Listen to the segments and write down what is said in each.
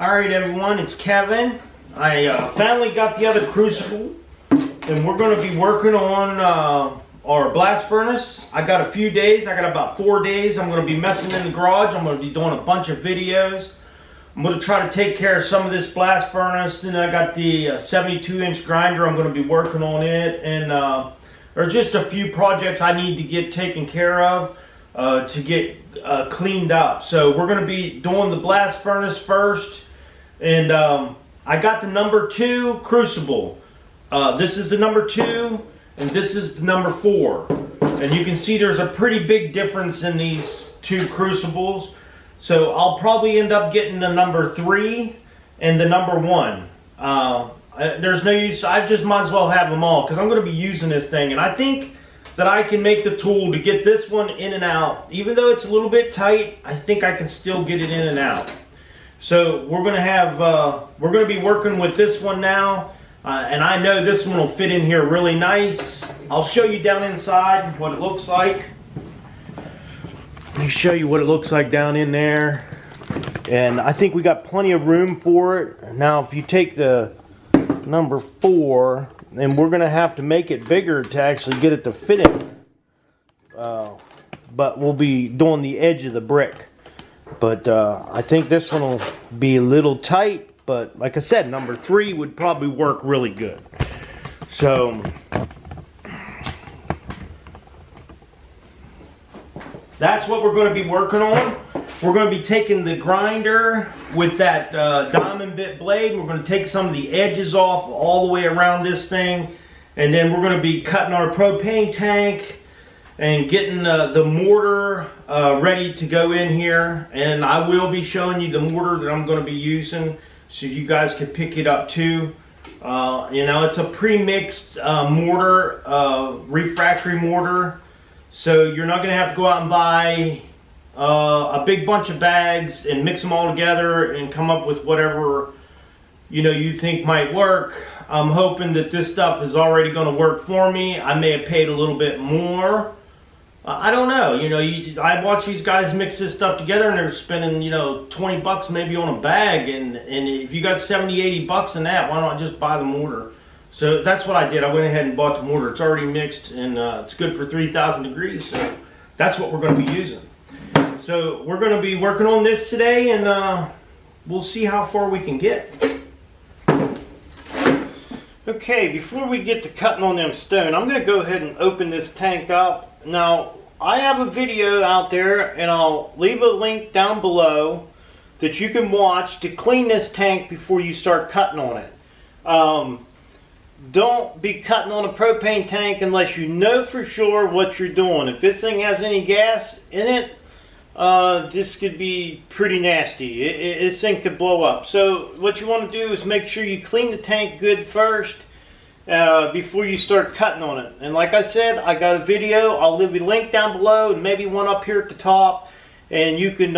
Alright everyone, it's Kevin. I finally got the other crucible and we're going to be working on our blast furnace. I got a few days, I got about 4 days. I'm going to be messing in the garage. I'm going to be doing a bunch of videos. I'm going to try to take care of some of this blast furnace, and I got the 72-inch grinder. I'm going to be working on it, and there's just a few projects I need to get taken care of to get cleaned up. So we're going to be doing the blast furnace first, and I got the number 2 crucible. This is the number 2, and this is the number 4. And you can see there's a pretty big difference in these 2 crucibles. So I'll probably end up getting the number 3 and the number 1. There's no use, I just might as well have them all because I'm going to be using this thing. And I think that I can make the tool to get this one in and out. Even though it's a little bit tight, I think I can still get it in and out. So we're going to have, we're going to be working with this one now. And I know this one will fit in here really nice. I'll show you down inside what it looks like. Let me show you what it looks like down in there. And I think we got plenty of room for it. Now if you take the number 4, and we're going to have to make it bigger to actually get it to fit in. But we'll be doing the edge of the brick. But I think this one will be a little tight. But like I said, number 3 would probably work really good. So that's what we're going to be working on. We're going to be taking the grinder with that diamond bit blade. We're going to take some of the edges off all the way around this thing. And then we're going to be cutting our propane tank and getting the mortar ready to go in here. And I will be showing you the mortar that I'm going to be using, so you guys can pick it up too. You know, it's a pre-mixed mortar, refractory mortar. So you're not going to have to go out and buy a big bunch of bags and mix them all together and come up with whatever, you know, you think might work. I'm hoping that this stuff is already going to work for me. I may have paid a little bit more. I don't know. You know, I watch these guys mix this stuff together and they're spending, you know, 20 bucks maybe on a bag. And if you got 70, 80 bucks in that, why not just buy the mortar? So that's what I did. I went ahead and bought the mortar. It's already mixed, and it's good for 3,000 degrees. So that's what we're going to be using. So we're going to be working on this today, and we'll see how far we can get. Okay, before we get to cutting on them stone, I'm going to go ahead and open this tank up. Now, I have a video out there, and I'll leave a link down below that you can watch to clean this tank before you start cutting on it. Don't be cutting on a propane tank unless you know for sure what you're doing. If this thing has any gas in it, this could be pretty nasty. This thing could blow up. So what you want to do is make sure you clean the tank good first before you start cutting on it. And like I said, I got a video. I'll leave a link down below and maybe one up here at the top, and you can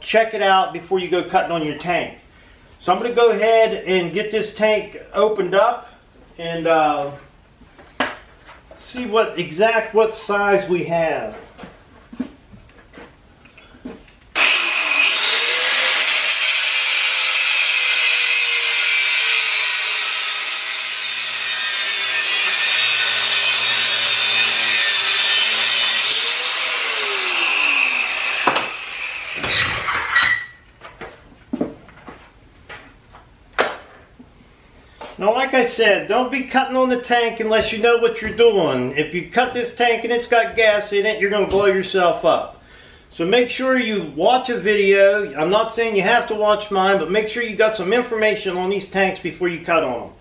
check it out before you go cutting on your tank. So I'm going to go ahead and get this tank opened up and see what size we have. Now, like I said, don't be cutting on the tank unless you know what you're doing. If you cut this tank and it's got gas in it, you're going to blow yourself up. So make sure you watch a video. I'm not saying you have to watch mine, but make sure you got some information on these tanks before you cut on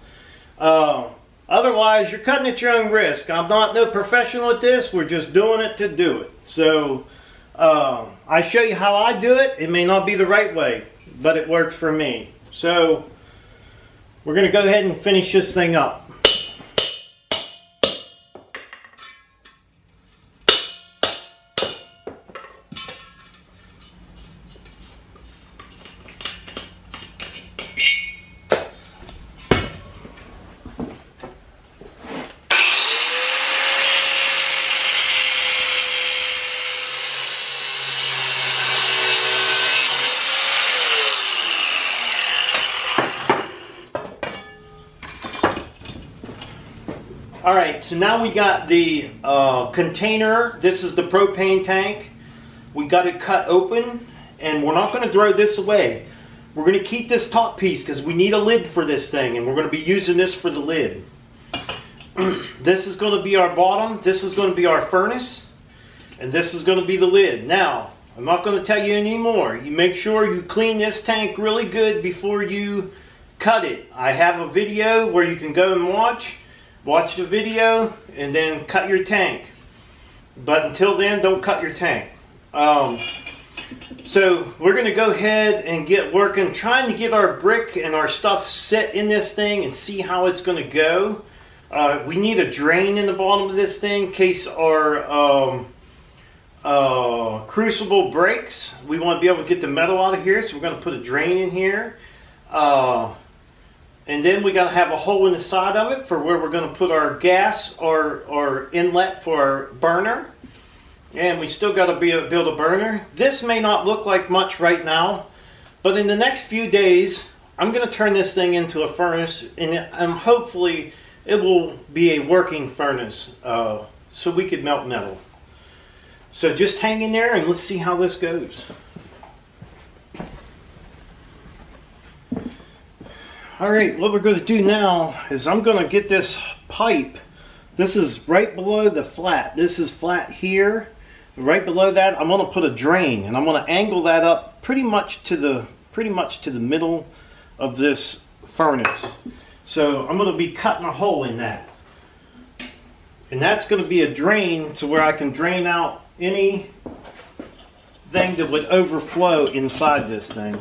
them. Otherwise, you're cutting at your own risk. I'm not no professional at this. We're just doing it to do it. So I show you how I do it. It may not be the right way, but it works for me. So we're going to go ahead and finish this thing up. All right, so now we got the container. This is the propane tank. We got it cut open, and we're not going to throw this away. We're going to keep this top piece because we need a lid for this thing, and we're going to be using this for the lid. This is going to be our bottom. This is going to be our furnace, and this is going to be the lid. Now, I'm not going to tell you anymore. You make sure you clean this tank really good before you cut it. I have a video where you can go and watch the video and then cut your tank. But until then, don't cut your tank. So we're going to go ahead and get working, trying to get our brick and our stuff set in this thing and see how it's going to go. We need a drain in the bottom of this thing in case our crucible breaks. We want to be able to get the metal out of here, so we're going to put a drain in here. And then we got to have a hole in the side of it for where we're going to put our gas or inlet for our burner. And we still got to build a burner. This may not look like much right now, but in the next few days, I'm going to turn this thing into a furnace, and hopefully it will be a working furnace so we could melt metal. So just hang in there and let's see how this goes. Alright, what we're going to do now is I'm going to get this pipe. This is right below the flat. This is flat here. Right below that, I'm going to put a drain, and I'm going to angle that up pretty much to the middle of this furnace. So I'm going to be cutting a hole in that. And that's going to be a drain to where I can drain out anything that would overflow inside this thing.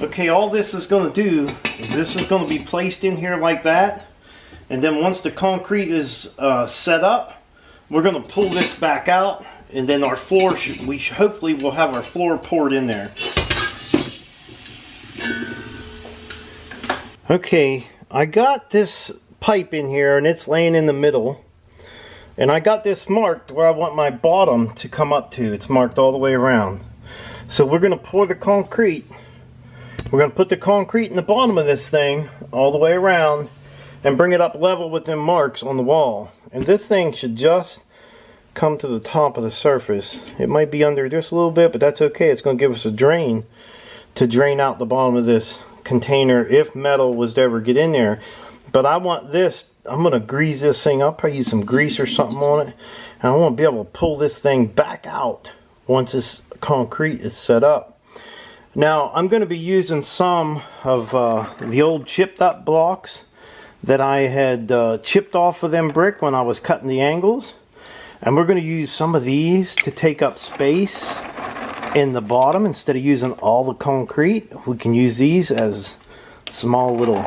Okay, all this is going to do is this is going to be placed in here like that, and then once the concrete is set up, we're going to pull this back out, and then our floor hopefully we'll have our floor poured in there. Okay, I got this pipe in here and it's laying in the middle, and I got this marked where I want my bottom to come up to. It's marked all the way around. So we're going to pour the concrete. We're going to put the concrete in the bottom of this thing all the way around and bring it up level with them marks on the wall. And this thing should just come to the top of the surface. It might be under just a little bit, but that's okay. It's going to give us a drain to drain out the bottom of this container if metal was to ever get in there. But I want this, I'm going to grease this thing up. Probably use some grease or something on it. And I want to be able to pull this thing back out once this concrete is set up. Now, I'm going to be using some of the old chipped up blocks that I had chipped off of them brick when I was cutting the angles. And we're going to use some of these to take up space in the bottom. Instead of using all the concrete, we can use these as small little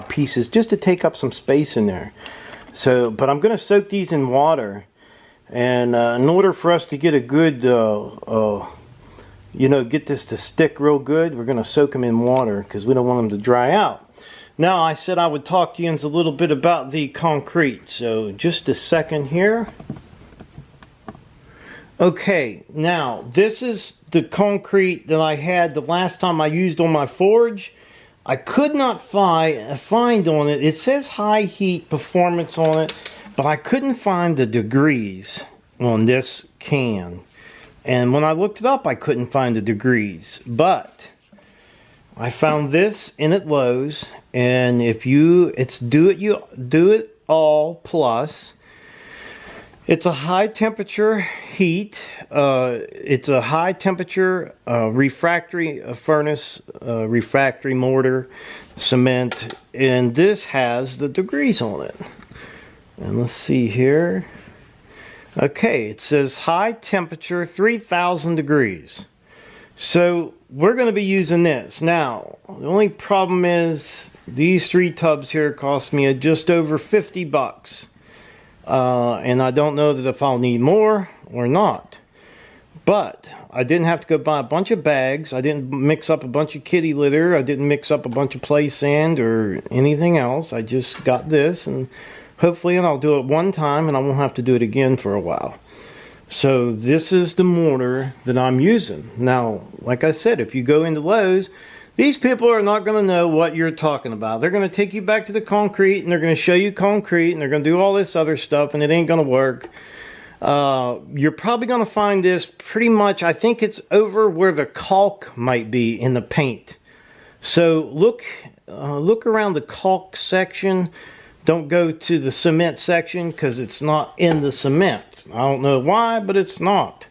pieces just to take up some space in there. So, but I'm going to soak these in water. And in order for us to get a good get this to stick real good, we're going to soak them in water because we don't want them to dry out. Now, I said I would talk to you a little bit about the concrete, so just a second here. Okay, now this is the concrete that I had the last time I used on my forge. I could not find on it, it says high heat performance on it, but I couldn't find the degrees on this can. And when I looked it up, I couldn't find the degrees. But I found this in at Lowe's, and it's do it all plus. It's a high temperature heat. It's a high temperature refractory furnace, refractory mortar, cement, and this has the degrees on it. And let's see here. Okay, it says high temperature 3,000 degrees. So we're going to be using this. Now, the only problem is these 3 tubs here cost me just over $50. And I don't know that if I'll need more or not. But I didn't have to go buy a bunch of bags. I didn't mix up a bunch of kitty litter. I didn't mix up a bunch of play sand or anything else. I just got this, and hopefully I'll do it one time and I won't have to do it again for a while. So this is the mortar that I'm using. Now, like I said, if you go into Lowe's, these people are not going to know what you're talking about. They're going to take you back to the concrete, and they're going to show you concrete, and they're going to do all this other stuff, and it ain't going to work. You're probably going to find this pretty much, I think it's over where the caulk might be in the paint. So look around the caulk section. Don't go to the cement section because it's not in the cement. I don't know why, but it's not.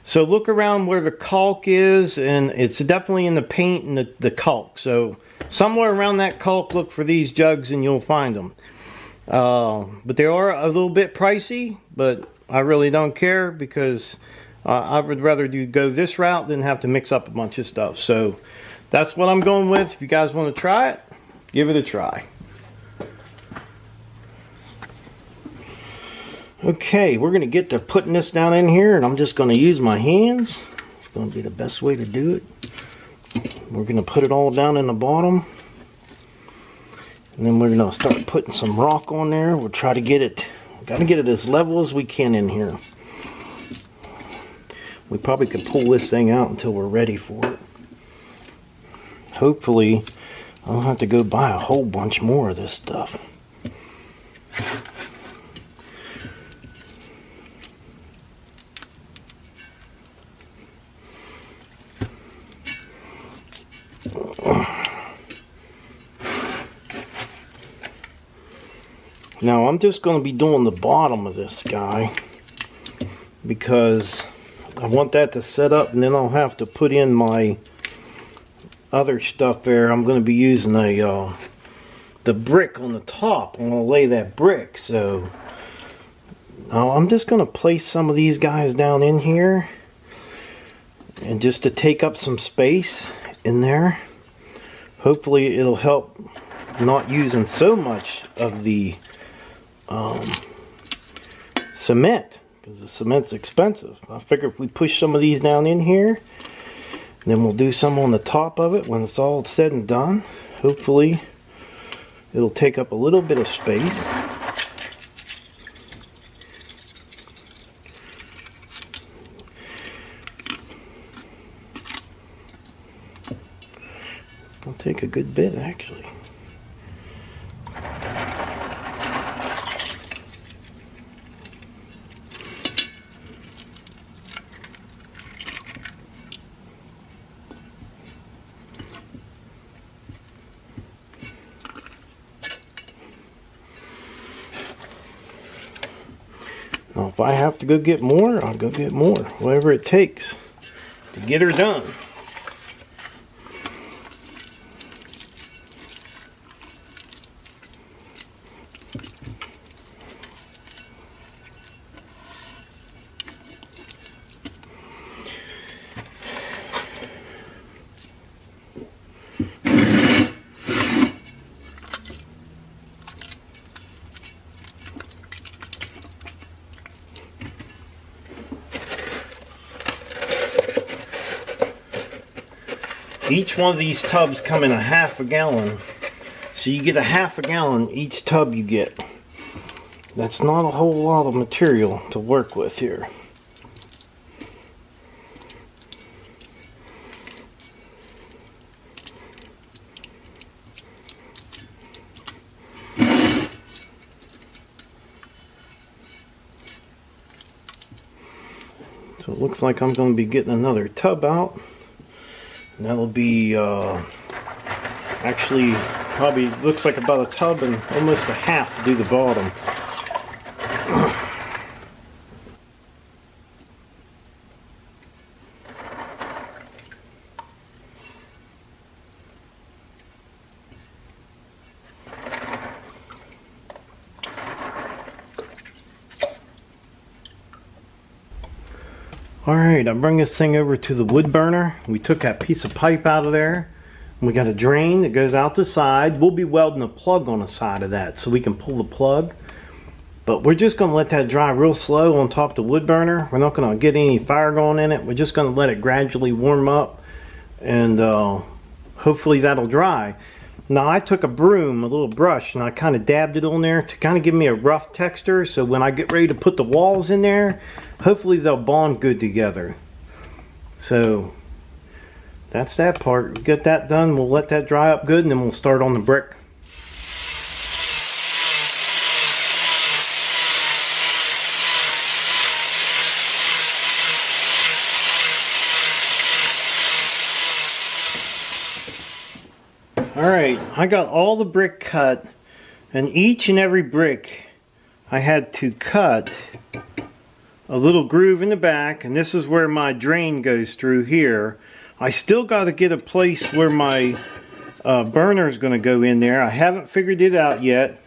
So look around where the caulk is, and it's definitely in the paint and the caulk. So somewhere around that caulk, look for these jugs and you'll find them. But they are a little bit pricey, but I really don't care because I would rather go this route than have to mix up a bunch of stuff. So that's what I'm going with. If you guys want to try it, give it a try. Okay, we're going to get to putting this down in here, and I'm just going to use my hands. It's going to be the best way to do it. We're going to put it all down in the bottom. And then we're going to start putting some rock on there. We'll try to get it, got to get it as level as we can in here. We probably could pull this thing out until we're ready for it. Hopefully, I don't have to go buy a whole bunch more of this stuff. Now I'm just going to be doing the bottom of this guy because I want that to set up, and then I'll have to put in my other stuff there. I'm going to be using the brick on the top. I'm going to lay that brick. So now I'm just going to place some of these guys down in here, and just to take up some space in there. Hopefully it'll help not using so much of the cement, because the cement's expensive. I figure if we push some of these down in here, then we'll do some on the top of it when it's all said and done. Hopefully it'll take up a little bit of space. It's gonna take a good bit actually. Now, if I have to go get more, I'll go get more. Whatever it takes to get her done. Each one of these tubs come in a half a gallon. So you get a half a gallon each tub you get. That's not a whole lot of material to work with here. So it looks like I'm going to be getting another tub out. And that'll be actually probably looks like about a tub and almost a half to do the bottom. Alright, I bring this thing over to the wood burner. We took that piece of pipe out of there. We got a drain that goes out the side. We'll be welding a plug on the side of that so we can pull the plug. But we're just going to let that dry real slow on top of the wood burner. We're not going to get any fire going in it. We're just going to let it gradually warm up, and hopefully that'll dry. Now I took a broom, a little brush, and I kind of dabbed it on there to kind of give me a rough texture, so when I get ready to put the walls in there, hopefully they'll bond good together. So that's that part. Get that done, we'll let that dry up good, and then we'll start on the brick. Alright, I got all the brick cut, and each and every brick I had to cut a little groove in the back, and this is where my drain goes through here. I still got to get a place where my burner is going to go in there. I haven't figured it out yet.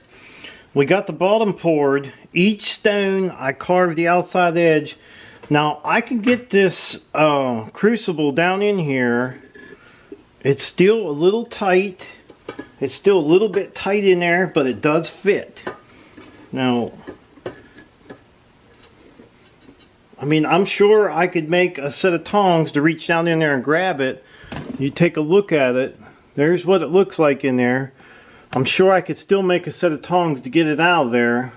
We got the bottom poured. Each stone I carved the outside edge. Now I can get this crucible down in here. It's still a little tight. It's still a little bit tight in there, but it does fit. Now, I mean, I'm sure I could make a set of tongs to reach down in there and grab it. You take a look at it. There's what it looks like in there. I'm sure I could still make a set of tongs to get it out of there.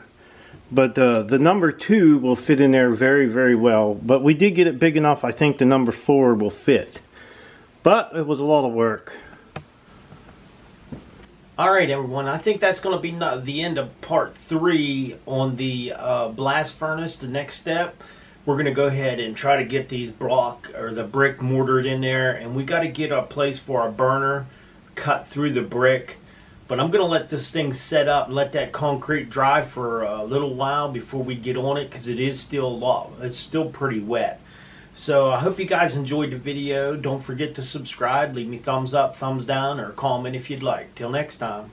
But the number 2 will fit in there very, very well. But we did get it big enough, I think the number 4 will fit. But it was a lot of work. Alright everyone, I think that's going to be the end of part 3 on the blast furnace. The next step, we're going to go ahead and try to get these the brick mortared in there. And we got to get a place for our burner cut through the brick. But I'm going to let this thing set up and let that concrete dry for a little while before we get on it, because it is still it's still pretty wet. So I hope you guys enjoyed the video. Don't forget to subscribe. Leave me thumbs up, thumbs down, or comment if you'd like. Till next time.